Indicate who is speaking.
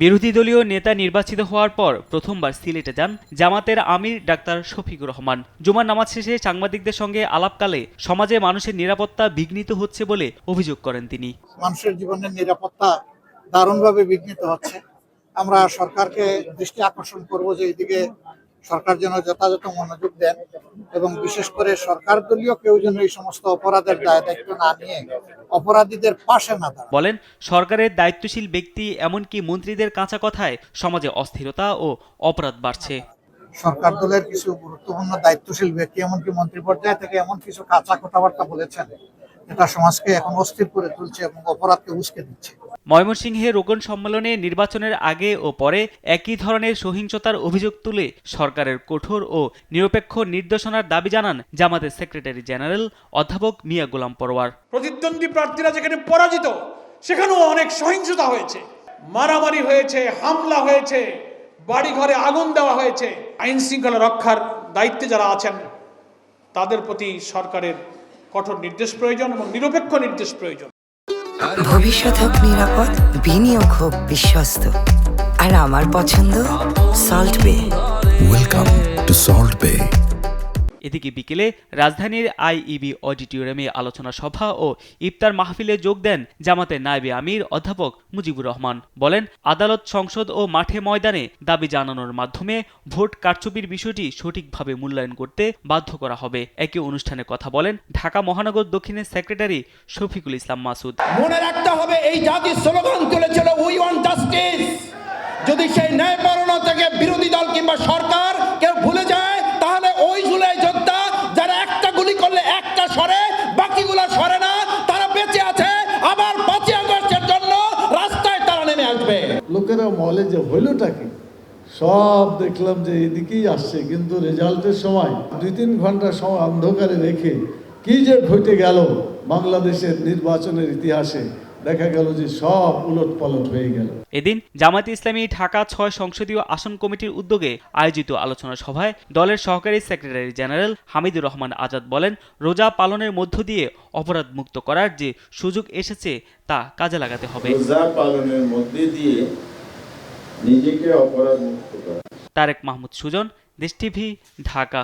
Speaker 1: বিরোধী দলীয় নেতা নির্বাচিত হওয়ার পর প্রথমবার সিলেটে যান জামাতের আমির ডাক্তার শফিকুর রহমান। জুমার নামাজ শেষে সাংবাদিকদের সঙ্গে আলাপকালে সমাজে মানুষের নিরাপত্তা বিঘ্নিত হচ্ছে বলে অভিযোগ করেন তিনি।
Speaker 2: মানুষের জীবনের নিরাপত্তা দারুণভাবে বিঘ্নিত হচ্ছে। আমরা সরকারকে দৃষ্টি আকর্ষণ করব যে এইদিকে সরকার যেন যথাযথ মনোযোগ দেন এবং বিশেষ করে সরকার দলীয় কেউ যেন এই সমস্ত অপরাধের দায়িত্ব না নিয়ে অপরাধীদের পাশে না দাঁড়ায়।
Speaker 1: বলেন, সরকারের দায়িত্বশীল ব্যক্তি এমনকি মন্ত্রীদের কাঁচা কথায় সমাজে অস্থিরতা ও অপরাধ বাড়ছে।
Speaker 2: সরকার দলের কিছু গুরুত্বপূর্ণ দায়িত্বশীল ব্যক্তি এমনকি মন্ত্রী পর্যায়ে থেকে এমন কিছু কাঁচা কথাবার্তা বলেছেন, এটা সমাজকে এখন অস্থির করে তুলছে এবং অপরাধকে উস্কে দিচ্ছে।
Speaker 1: ময়মনসিংহে রোকন সম্মেলনে নির্বাচনের আগে ও পরে একই ধরনের সহিংসতার অভিযোগ তুলে সরকারের কঠোর ও নিরপেক্ষ নির্দেশনার দাবি জানান জামাতের সেক্রেটারি জেনারেল অধ্যাপক মিয়া গোলাম পরোয়ার।
Speaker 3: প্রতিদ্বন্দ্বী প্রার্থীরা যেখানে পরাজিত সেখানেও অনেক সহিংসতা হয়েছে, মারামারি হয়েছে, হামলা হয়েছে, বাড়িঘরে আগুন দেওয়া হয়েছে। আইন শৃঙ্খলা রক্ষার দায়িত্বে যারা আছেন তাদের প্রতি সরকারের কঠোর নির্দেশ প্রয়োজন এবং নিরপেক্ষ নির্দেশ প্রয়োজন।
Speaker 4: ভবিষ্যৎ হোক নিরাপদ, বিনিয়োগ হোক বিশ্বস্ত, আর আমার পছন্দ সল্ট বে।
Speaker 5: ওয়েলকাম টু সল্ট বে।
Speaker 1: এদিকে বিকেলে রাজধানীর আইইবি অডিটোরিয়ামে আলোচনা সভা ও ইফতার মাহফিলে যোগ দেন জামাতের নায়েবে আমির অধ্যাপক মুজিবুর রহমান। বলেন, আদালত, সংসদ ও মাঠে ময়দানে দাবি জানানোর মাধ্যমে ভোট কারচুপির বিষয়টি সঠিকভাবে মূল্যায়ন করতে বাধ্য করা হবে। একই অনুষ্ঠানে কথা বলেন ঢাকা মহানগর দক্ষিণের সেক্রেটারি শফিকুল ইসলাম মাসুদ।
Speaker 6: মনে রাখতে হবে, এই জাতি স্লোগান তুলেছিল উই ওয়ান্ট জাস্টিস। যদি সেই ন্যায়পরায়ণ থেকে বিরোধী দল কিংবা সরকার কেউ ভুলে যায়, তাহলে ওই জুলাই যোদ্ধা যারা একটা গুলি করলে একটা সরে, বাকিগুলো সরে না, তারা বেঁচে আছে। আবার 5ই আগস্টের জন্য রাস্তায় তারা নেমে আসবে।
Speaker 7: লোকেরা মলে যে হইলটা কি সব দেখলাম যে এদিকেই আসছে, কিন্তু রেজাল্টের সময় 2-3 ঘন্টা সময় অন্ধকারে রেখে কি যে ঘটে গেল বাংলাদেশের নির্বাচনের ইতিহাসে, দেখা গেল যে সব উলট পালট হয়ে গেল।
Speaker 1: এদিন জামায়াতে ইসলামী ঢাকা 6 সংসদীয় আসন কমিটির উদ্যোগে আয়োজিত আলোচনা সভায় দলের সহকারী সেক্রেটারি জেনারেল হামিদুর রহমান আজাদ বলেন, রোজা পালনের মধ্য দিয়ে অপরাধ মুক্ত করার যে সুযোগ এসেছে তা কাজে লাগাতে হবে।
Speaker 8: রোজা পালনের মধ্যে দিয়ে নিজেকে অপরাধ মুক্ত করা।
Speaker 1: তারেক মাহমুদ সুজন, দেশ টিভি, ঢাকা।